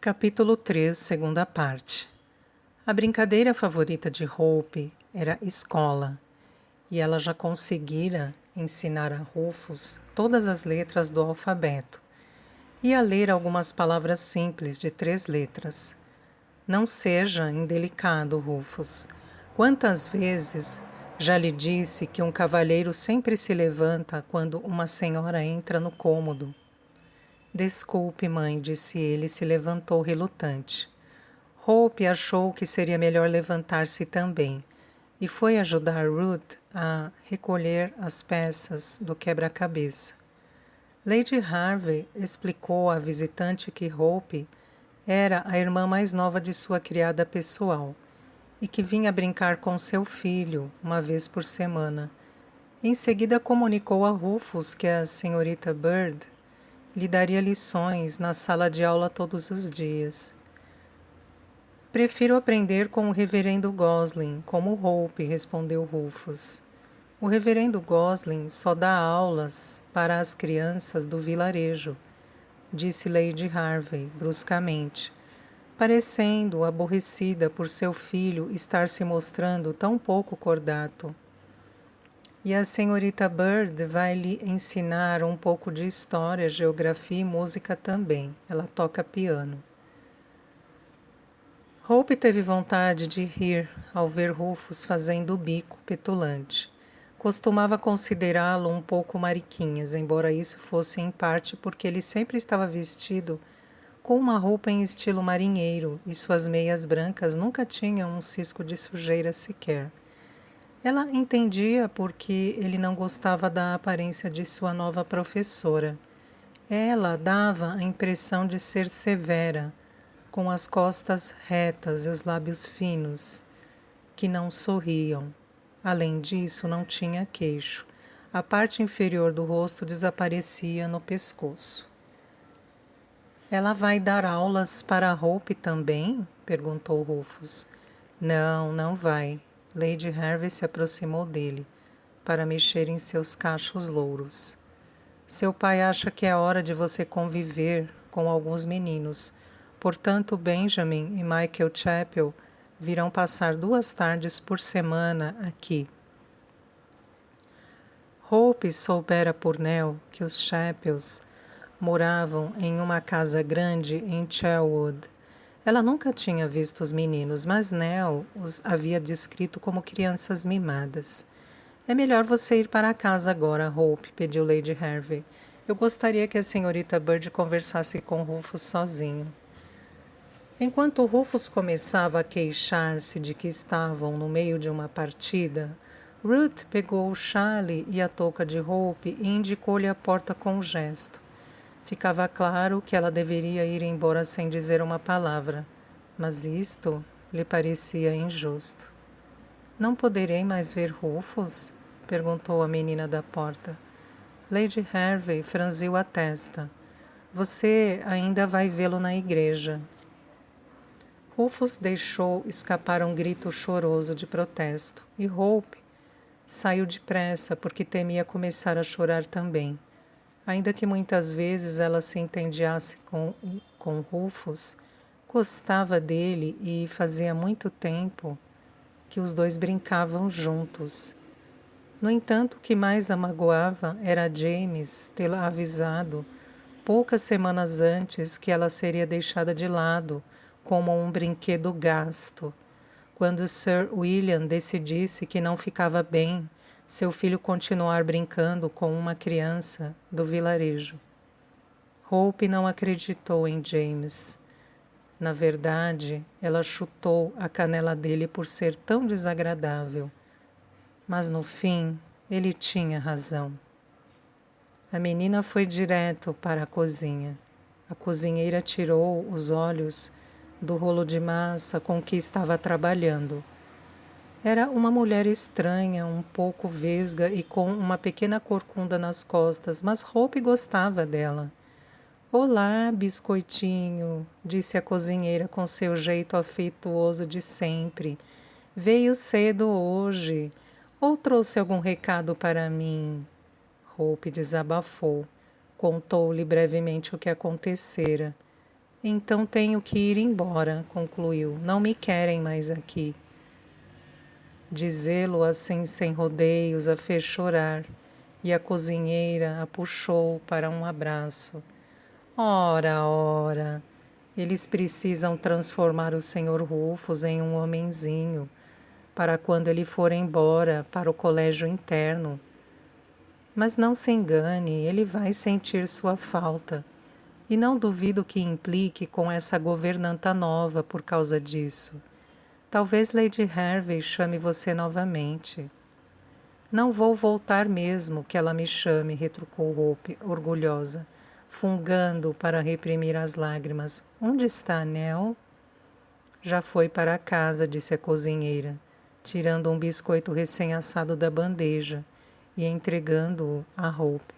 Capítulo 3, segunda parte. A brincadeira favorita de Hope era escola, e ela já conseguira ensinar a Rufus todas as letras do alfabeto e a ler algumas palavras simples de 3 letras. Não seja indelicado, Rufus. Quantas vezes já lhe disse que um cavalheiro sempre se levanta quando uma senhora entra no cômodo? Desculpe, mãe, disse ele e se levantou relutante. Hope achou que seria melhor levantar-se também e foi ajudar Ruth a recolher as peças do quebra-cabeça. Lady Harvey explicou à visitante que Hope era a irmã mais nova de sua criada pessoal e que vinha brincar com seu filho uma vez por semana. Em seguida comunicou a Rufus que a senhorita Bird lhe daria lições na sala de aula todos os dias. Prefiro aprender com o reverendo Gosling, como Hope, respondeu Rufus. O reverendo Gosling só dá aulas para as crianças do vilarejo, disse Lady Harvey, bruscamente, parecendo aborrecida por seu filho estar se mostrando tão pouco cordato. E a senhorita Bird vai lhe ensinar um pouco de história, geografia e música também. Ela toca piano. Hope teve vontade de rir ao ver Rufus fazendo o bico petulante. Costumava considerá-lo um pouco mariquinhas, embora isso fosse em parte porque ele sempre estava vestido com uma roupa em estilo marinheiro e suas meias brancas nunca tinham um cisco de sujeira sequer. Ela entendia porque ele não gostava da aparência de sua nova professora. Ela dava a impressão de ser severa, com as costas retas e os lábios finos, que não sorriam. Além disso, não tinha queixo. A parte inferior do rosto desaparecia no pescoço. Ela vai dar aulas para Hope também? Perguntou Rufus. Não, não vai. Lady Harvey se aproximou dele, para mexer em seus cachos louros. Seu pai acha que é hora de você conviver com alguns meninos. Portanto, Benjamin e Michael Chappell virão passar 2 tardes por semana aqui. Hope soubera por Nell que os Chappells moravam em uma casa grande em Chelwood. Ela nunca tinha visto os meninos, mas Nell os havia descrito como crianças mimadas. É melhor você ir para casa agora, Hope, pediu Lady Harvey. Eu gostaria que a senhorita Bird conversasse com Rufus sozinho. Enquanto Rufus começava a queixar-se de que estavam no meio de uma partida, Ruth pegou o chale e a touca de Hope e indicou-lhe a porta com um gesto. Ficava claro que ela deveria ir embora sem dizer uma palavra, mas isto lhe parecia injusto. Não poderei mais ver Rufus? Perguntou a menina da porta. Lady Harvey franziu a testa. Você ainda vai vê-lo na igreja. Rufus deixou escapar um grito choroso de protesto e Hope saiu depressa porque temia começar a chorar também. Ainda que muitas vezes ela se entediasse com Rufus, gostava dele e fazia muito tempo que os dois brincavam juntos. No entanto, o que mais a magoava era James tê-la avisado, poucas semanas antes, que ela seria deixada de lado como um brinquedo gasto. Quando Sir William decidisse que não ficava bem seu filho continuar brincando com uma criança do vilarejo. Hope não acreditou em James. Na verdade, ela chutou a canela dele por ser tão desagradável. Mas no fim, ele tinha razão. A menina foi direto para a cozinha. A cozinheira tirou os olhos do rolo de massa com que estava trabalhando. Era uma mulher estranha, um pouco vesga e com uma pequena corcunda nas costas, mas Hope gostava dela. Olá, biscoitinho, disse a cozinheira com seu jeito afetuoso de sempre. Veio cedo hoje. Ou trouxe algum recado para mim? Hope desabafou. Contou-lhe brevemente o que acontecera. Então tenho que ir embora, concluiu. Não me querem mais aqui. Dizê-lo assim sem rodeios a fez chorar, e a cozinheira a puxou para um abraço. Ora, ora, eles precisam transformar o Sr. Rufus em um homenzinho, para quando ele for embora para o colégio interno. Mas não se engane, ele vai sentir sua falta. E não duvido que implique com essa governanta nova por causa disso. Talvez Lady Hervey chame você novamente. Não vou voltar mesmo que ela me chame, retrucou Hope, orgulhosa, fungando para reprimir as lágrimas. Onde está Nell? Já foi para casa, disse a cozinheira, tirando um biscoito recém-assado da bandeja e entregando-o a Hope.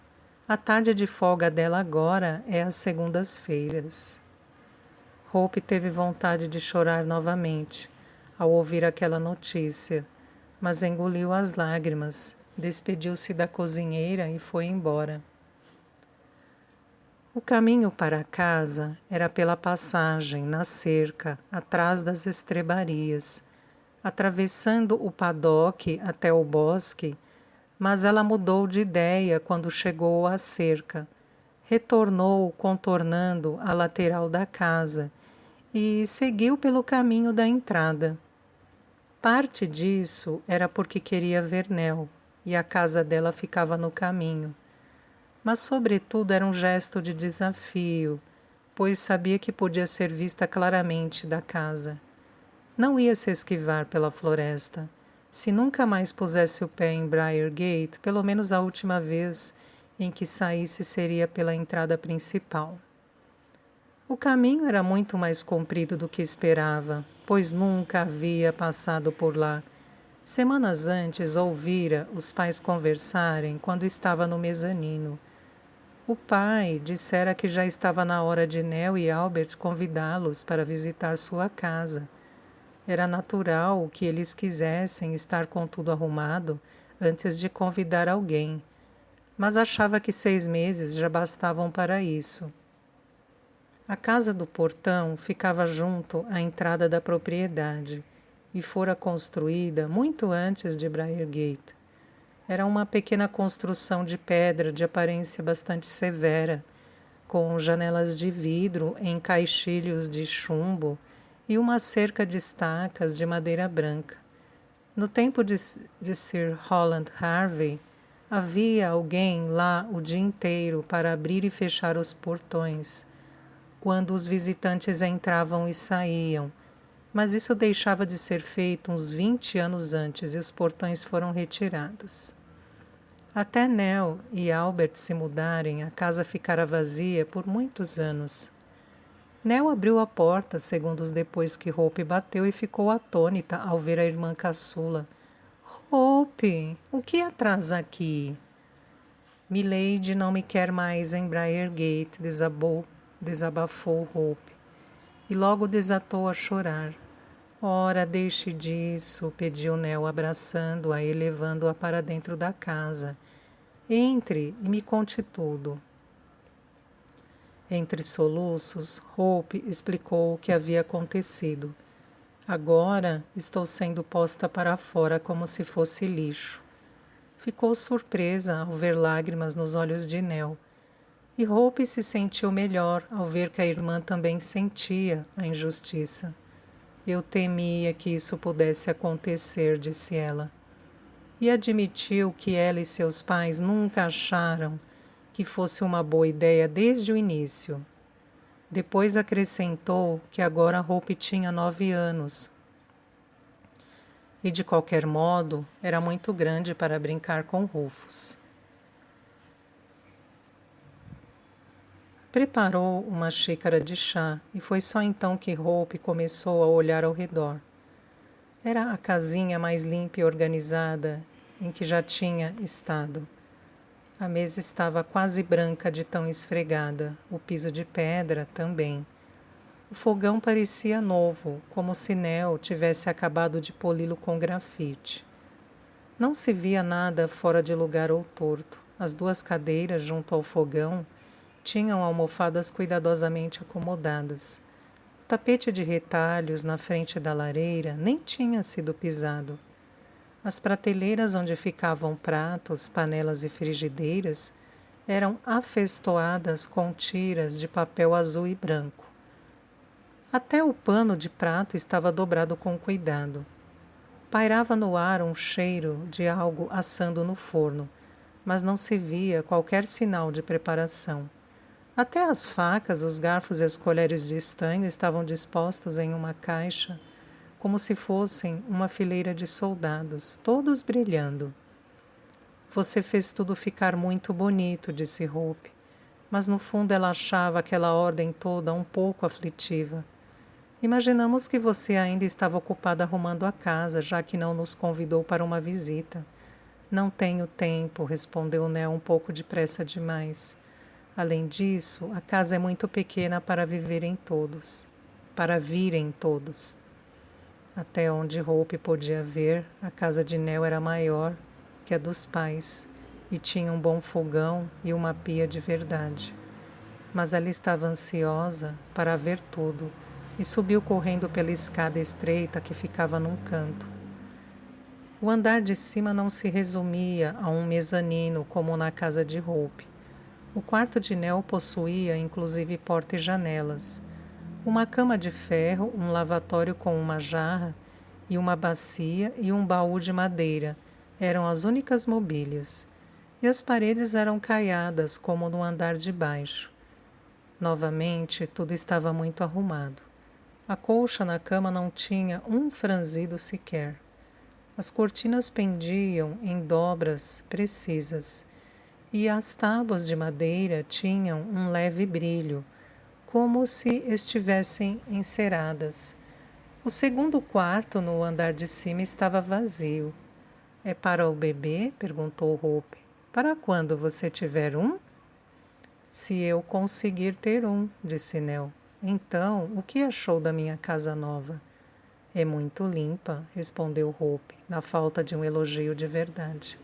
A tarde de folga dela agora é às segundas-feiras. Hope teve vontade de chorar novamente ao ouvir aquela notícia, mas engoliu as lágrimas, despediu-se da cozinheira e foi embora. O caminho para casa era pela passagem, na cerca, atrás das estrebarias, atravessando o paddock até o bosque, mas ela mudou de ideia quando chegou à cerca. Retornou contornando a lateral da casa e seguiu pelo caminho da entrada. Parte disso era porque queria ver Nell, e a casa dela ficava no caminho. Mas, sobretudo, era um gesto de desafio, pois sabia que podia ser vista claramente da casa. Não ia se esquivar pela floresta. Se nunca mais pusesse o pé em Briargate, pelo menos a última vez em que saísse seria pela entrada principal. O caminho era muito mais comprido do que esperava, pois nunca havia passado por lá. Semanas antes ouvira os pais conversarem quando estava no mezanino. O pai dissera que já estava na hora de Nell e Albert convidá-los para visitar sua casa. Era natural que eles quisessem estar com tudo arrumado antes de convidar alguém, mas achava que 6 meses já bastavam para isso. A casa do portão ficava junto à entrada da propriedade e fora construída muito antes de Briargate. Era uma pequena construção de pedra de aparência bastante severa, com janelas de vidro em caixilhos de chumbo e uma cerca de estacas de madeira branca. No tempo de Sir Holland Harvey, havia alguém lá o dia inteiro para abrir e fechar os portões, quando os visitantes entravam e saíam, mas isso deixava de ser feito uns 20 anos antes e os portões foram retirados. Até Nell e Albert se mudarem, a casa ficara vazia por muitos anos. Nell abriu a porta segundos depois que Hope bateu e ficou atônita ao ver a irmã caçula. Hope, o que atrasa aqui? Milady não me quer mais em Briargate, desabafou Hope, e logo desatou a chorar. Ora, deixe disso, pediu Nell, abraçando-a e levando-a para dentro da casa. Entre e me conte tudo. Entre soluços, Hope explicou o que havia acontecido. Agora estou sendo posta para fora como se fosse lixo. Ficou surpresa ao ver lágrimas nos olhos de Nell. E Hope se sentiu melhor ao ver que a irmã também sentia a injustiça. Eu temia que isso pudesse acontecer, disse ela. E admitiu que ela e seus pais nunca acharam que fosse uma boa ideia desde o início. Depois acrescentou que agora Hope tinha 9 anos. E de qualquer modo, era muito grande para brincar com Rufus. Preparou uma xícara de chá e foi só então que Hope começou a olhar ao redor. Era a casinha mais limpa e organizada em que já tinha estado. A mesa estava quase branca de tão esfregada, o piso de pedra também. O fogão parecia novo, como se Nell tivesse acabado de poli-lo com grafite. Não se via nada fora de lugar ou torto. As 2 cadeiras junto ao fogão Tinham almofadas cuidadosamente acomodadas. O tapete de retalhos na frente da lareira nem tinha sido pisado. As prateleiras onde ficavam pratos, panelas e frigideiras eram afestoadas com tiras de papel azul e branco. Até o pano de prato estava dobrado com cuidado. Pairava no ar um cheiro de algo assando no forno, mas não se via qualquer sinal de preparação. Até as facas, os garfos e as colheres de estanho estavam dispostos em uma caixa, como se fossem uma fileira de soldados, todos brilhando. Você fez tudo ficar muito bonito, disse Hope, mas no fundo ela achava aquela ordem toda um pouco aflitiva. Imaginamos que você ainda estava ocupada arrumando a casa, já que não nos convidou para uma visita. Não tenho tempo, respondeu Nell um pouco depressa demais. Além disso, a casa é muito pequena para viverem todos, para virem todos. Até onde Hope podia ver, a casa de Nell era maior que a dos pais e tinha um bom fogão e uma pia de verdade. Mas ela estava ansiosa para ver tudo e subiu correndo pela escada estreita que ficava num canto. O andar de cima não se resumia a um mezanino como na casa de Hope. O quarto de Nell possuía inclusive porta e janelas. Uma cama de ferro, um lavatório com uma jarra e uma bacia e um baú de madeira eram as únicas mobílias. E as paredes eram caiadas como no andar de baixo. Novamente, tudo estava muito arrumado. A colcha na cama não tinha um franzido sequer. As cortinas pendiam em dobras precisas e as tábuas de madeira tinham um leve brilho, como se estivessem enceradas. O segundo quarto, no andar de cima, estava vazio. É para o bebê? Perguntou Hope. Para quando você tiver um? Se eu conseguir ter um, disse Nell. Então, o que achou da minha casa nova? É muito limpa, respondeu Hope, na falta de um elogio de verdade.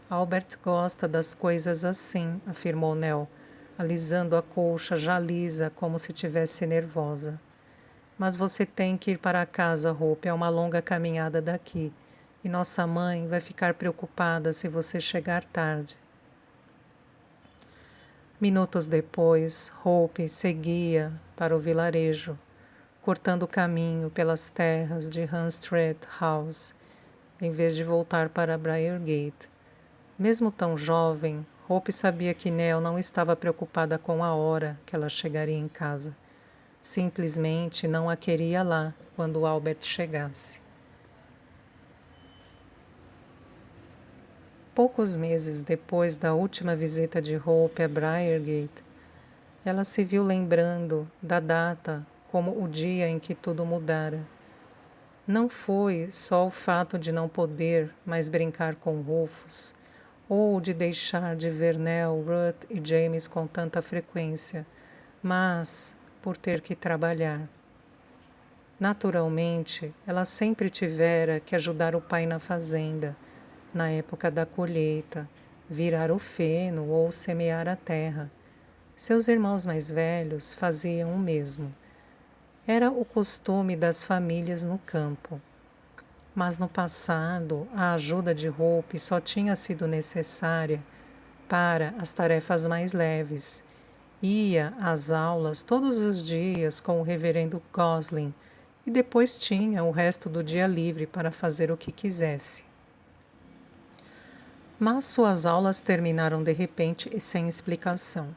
Albert gosta das coisas assim, afirmou Nell, alisando a colcha já lisa como se tivesse nervosa. Mas você tem que ir para casa, Hope, é uma longa caminhada daqui, e nossa mãe vai ficar preocupada se você chegar tarde. Minutos depois, Hope seguia para o vilarejo, cortando o caminho pelas terras de Hampstead House, em vez de voltar para Briargate. Mesmo tão jovem, Hope sabia que Nell não estava preocupada com a hora que ela chegaria em casa. Simplesmente não a queria lá quando Albert chegasse. Poucos meses depois da última visita de Hope a Briargate, ela se viu lembrando da data como o dia em que tudo mudara. Não foi só o fato de não poder mais brincar com Rufus, ou de deixar de ver Nell, Ruth e James com tanta frequência, mas por ter que trabalhar. Naturalmente, ela sempre tivera que ajudar o pai na fazenda, na época da colheita, virar o feno ou semear a terra. Seus irmãos mais velhos faziam o mesmo. Era o costume das famílias no campo. Mas no passado, a ajuda de Hope só tinha sido necessária para as tarefas mais leves. Ia às aulas todos os dias com o reverendo Gosling e depois tinha o resto do dia livre para fazer o que quisesse. Mas suas aulas terminaram de repente e sem explicação.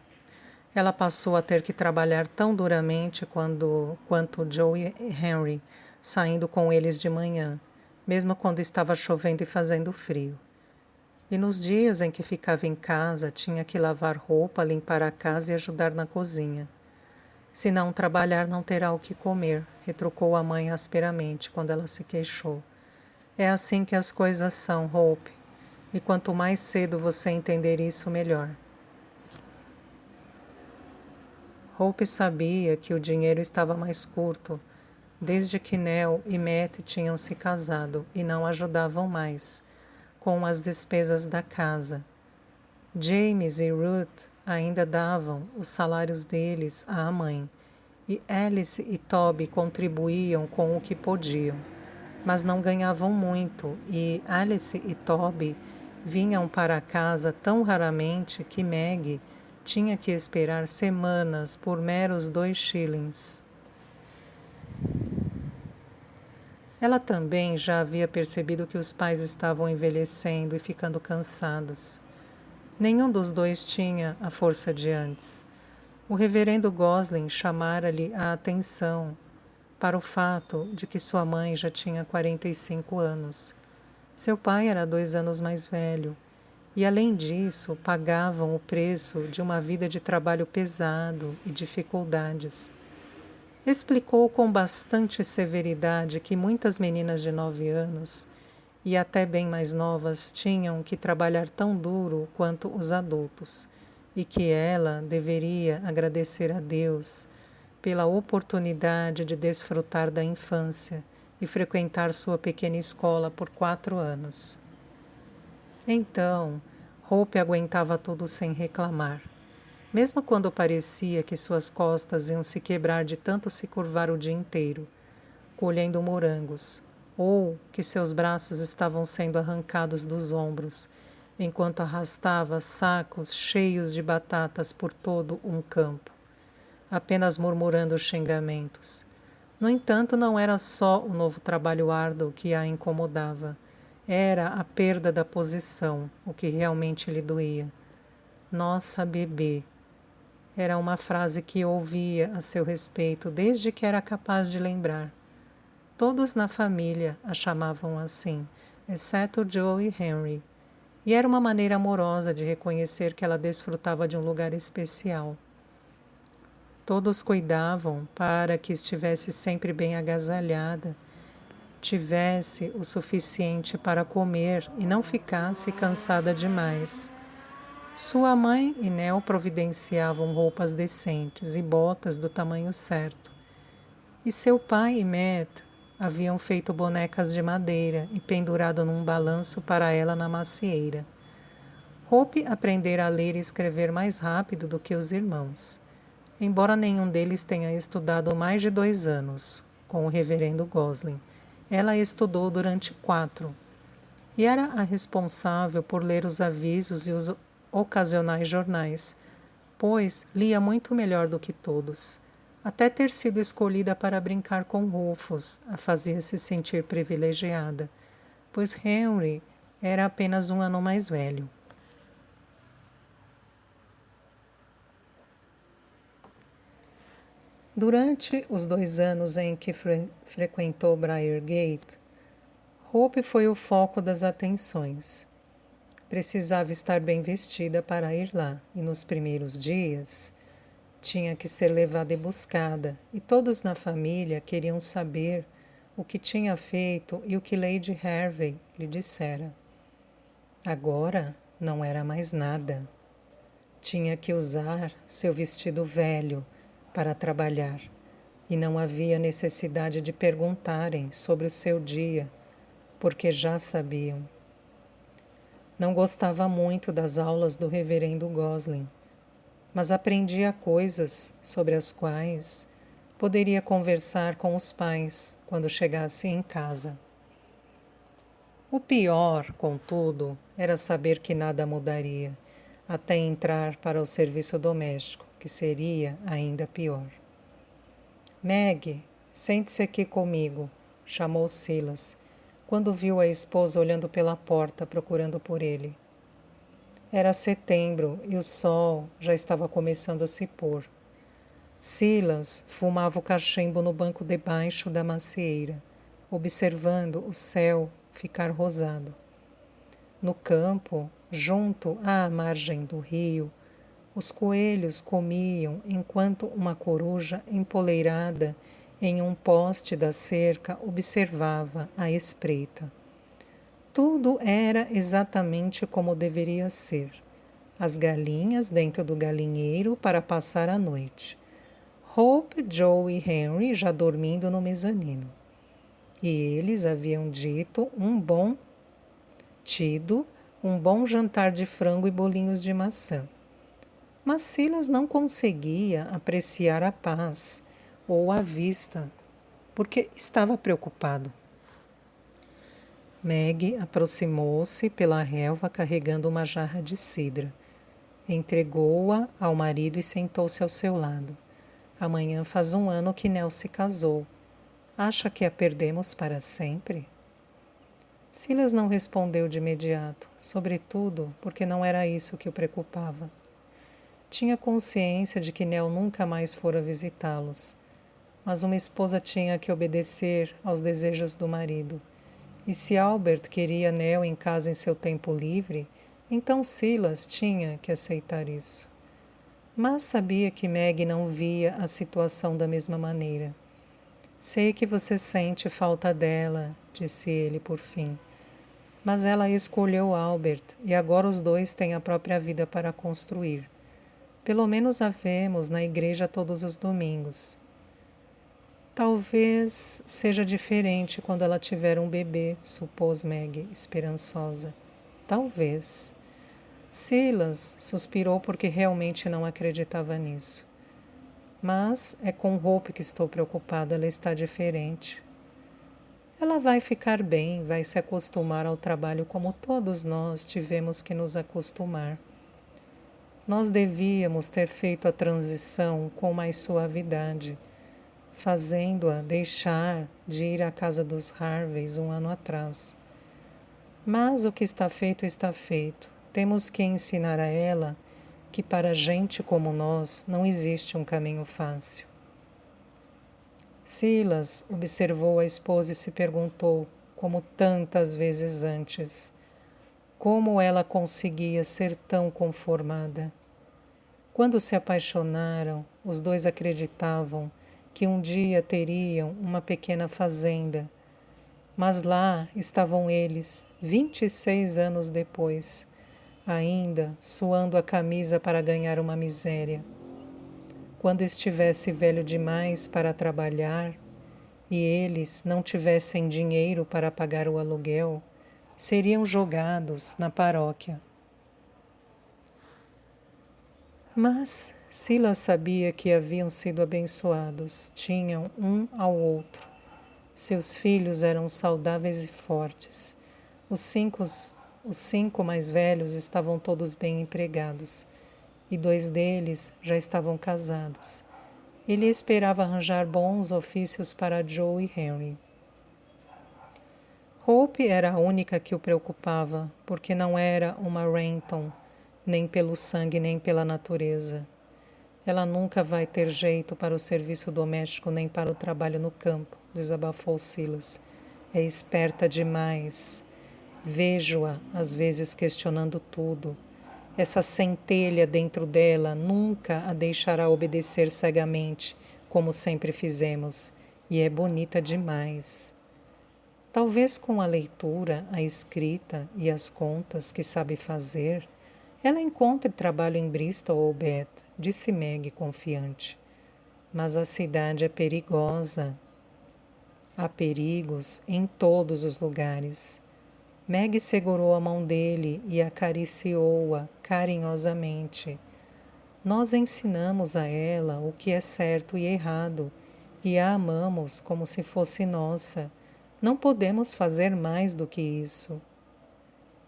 Ela passou a ter que trabalhar tão duramente quanto Joe e Henry, saindo com eles de manhã, mesmo quando estava chovendo e fazendo frio. E nos dias em que ficava em casa, tinha que lavar roupa, limpar a casa e ajudar na cozinha. Se não trabalhar, não terá o que comer, retrucou a mãe asperamente quando ela se queixou. É assim que as coisas são, Hope, e quanto mais cedo você entender isso, melhor. Hope sabia que o dinheiro estava mais curto, desde que Nell e Matt tinham se casado e não ajudavam mais, com as despesas da casa. James e Ruth ainda davam os salários deles à mãe, e Alice e Toby contribuíam com o que podiam, mas não ganhavam muito, e Alice e Toby vinham para casa tão raramente que Maggie tinha que esperar semanas por meros 2 shillings. Ela também já havia percebido que os pais estavam envelhecendo e ficando cansados. Nenhum dos dois tinha a força de antes. O reverendo Gosling chamara-lhe a atenção para o fato de que sua mãe já tinha 45 anos. Seu pai era 2 anos mais velho, e além disso pagavam o preço de uma vida de trabalho pesado e dificuldades. Explicou com bastante severidade que muitas meninas de 9 anos, e até bem mais novas, tinham que trabalhar tão duro quanto os adultos, e que ela deveria agradecer a Deus pela oportunidade de desfrutar da infância e frequentar sua pequena escola por 4 anos. Então, Hope aguentava tudo sem reclamar. Mesmo quando parecia que suas costas iam se quebrar de tanto se curvar o dia inteiro, colhendo morangos, ou que seus braços estavam sendo arrancados dos ombros, enquanto arrastava sacos cheios de batatas por todo um campo, apenas murmurando xingamentos. No entanto, não era só o novo trabalho árduo que a incomodava. Era a perda da posição, o que realmente lhe doía. Nossa bebê. Era uma frase que ouvia a seu respeito desde que era capaz de lembrar. Todos na família a chamavam assim, exceto Joe e Henry, e era uma maneira amorosa de reconhecer que ela desfrutava de um lugar especial. Todos cuidavam para que estivesse sempre bem agasalhada, tivesse o suficiente para comer e não ficasse cansada demais. Sua mãe e Nell providenciavam roupas decentes e botas do tamanho certo. E seu pai e Matt haviam feito bonecas de madeira e pendurado num balanço para ela na macieira. Hope aprendera a ler e escrever mais rápido do que os irmãos, embora nenhum deles tenha estudado mais de 2 anos, com o reverendo Gosling. Ela estudou durante 4, e era a responsável por ler os avisos e os ocasionais jornais, pois lia muito melhor do que todos. Até ter sido escolhida para brincar com Rufus a fazia-se sentir privilegiada, pois Henry era apenas 1 ano mais velho. Durante os 2 anos em que frequentou Briargate, Hope foi o foco das atenções. Precisava estar bem vestida para ir lá, e nos primeiros dias tinha que ser levada e buscada, e todos na família queriam saber o que tinha feito e o que Lady Hervey lhe dissera. Agora não era mais nada. Tinha que usar seu vestido velho para trabalhar, e não havia necessidade de perguntarem sobre o seu dia, porque já sabiam. Não gostava muito das aulas do reverendo Gosling, mas aprendia coisas sobre as quais poderia conversar com os pais quando chegasse em casa. O pior, contudo, era saber que nada mudaria, até entrar para o serviço doméstico, que seria ainda pior. Maggie, sente-se aqui comigo, chamou Silas, quando viu a esposa olhando pela porta procurando por ele. Era setembro e o sol já estava começando a se pôr. Silas fumava o cachimbo no banco debaixo da macieira, observando o céu ficar rosado. No campo, junto à margem do rio, os coelhos comiam enquanto uma coruja empoleirada em um poste da cerca observava a espreita. Tudo era exatamente como deveria ser. As galinhas dentro do galinheiro para passar a noite. Hope, Joe e Henry já dormindo no mezanino. E eles haviam tido um bom jantar de frango e bolinhos de maçã. Mas Silas não conseguia apreciar a paz ou a vista, porque estava preocupado. Meg aproximou-se pela relva carregando uma jarra de cidra. Entregou-a ao marido e sentou-se ao seu lado. Amanhã faz 1 ano que Nell se casou. Acha que a perdemos para sempre? Silas não respondeu de imediato, sobretudo porque não era isso que o preocupava. Tinha consciência de que Nell nunca mais fora visitá-los, mas uma esposa tinha que obedecer aos desejos do marido. E se Albert queria Nell em casa em seu tempo livre, então Silas tinha que aceitar isso. Mas sabia que Meg não via a situação da mesma maneira. Sei que você sente falta dela, disse ele por fim. Mas ela escolheu Albert e agora os dois têm a própria vida para construir. Pelo menos a vemos na igreja todos os domingos. Talvez seja diferente quando ela tiver um bebê, supôs Meg, esperançosa. Talvez. Silas suspirou porque realmente não acreditava nisso. Mas é com Hope que estou preocupado, ela está diferente. Ela vai ficar bem, vai se acostumar ao trabalho como todos nós tivemos que nos acostumar. Nós devíamos ter feito a transição com mais suavidade, fazendo-a deixar de ir à casa dos Harveys 1 ano atrás. Mas o que está feito está feito. Temos que ensinar a ela que para gente como nós não existe um caminho fácil. Silas observou a esposa e se perguntou, como tantas vezes antes, como ela conseguia ser tão conformada. Quando se apaixonaram, os dois acreditavam que um dia teriam uma pequena fazenda, mas lá estavam eles, 26 anos depois, ainda suando a camisa para ganhar uma miséria. Quando estivesse velho demais para trabalhar e eles não tivessem dinheiro para pagar o aluguel, seriam jogados na paróquia. Mas Silas sabia que haviam sido abençoados, tinham um ao outro. Seus filhos eram saudáveis e fortes. Os cinco mais velhos estavam todos bem empregados, e 2 deles já estavam casados. Ele esperava arranjar bons ofícios para Joe e Henry. Hope era a única que o preocupava, porque não era uma Renton, nem pelo sangue nem pela natureza. Ela nunca vai ter jeito para o serviço doméstico nem para o trabalho no campo, desabafou Silas. É esperta demais. Vejo-a, às vezes, questionando tudo. Essa centelha dentro dela nunca a deixará obedecer cegamente, como sempre fizemos, e é bonita demais. Talvez com a leitura, a escrita e as contas que sabe fazer, ela encontre trabalho em Bristol ou Bath, disse Meg confiante. Mas a cidade é perigosa. Há perigos em todos os lugares. Meg segurou a mão dele e acariciou-a carinhosamente. Nós ensinamos a ela o que é certo e errado, e a amamos como se fosse nossa. Não podemos fazer mais do que isso.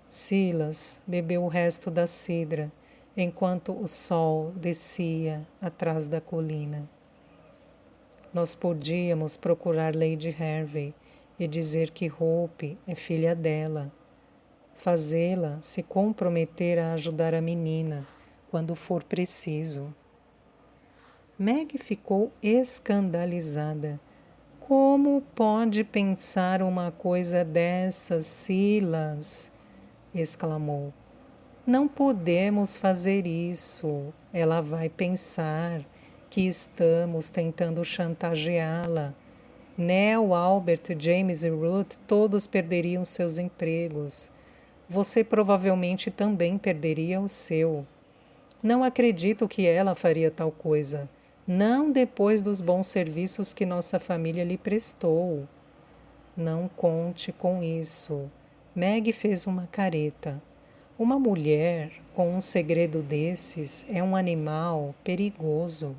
Silas bebeu o resto da cidra, enquanto o sol descia atrás da colina. Nós podíamos procurar Lady Hervey e dizer que Hope é filha dela. Fazê-la se comprometer a ajudar a menina quando for preciso. Meg ficou escandalizada. Como pode pensar uma coisa dessas, Silas? Exclamou. Não podemos fazer isso. Ela vai pensar que estamos tentando chantageá-la. Nell, Albert, James e Ruth todos perderiam seus empregos. Você provavelmente também perderia o seu. Não acredito que ela faria tal coisa. Não depois dos bons serviços que nossa família lhe prestou. Não conte com isso. Meg fez uma careta. Uma mulher com um segredo desses é um animal perigoso.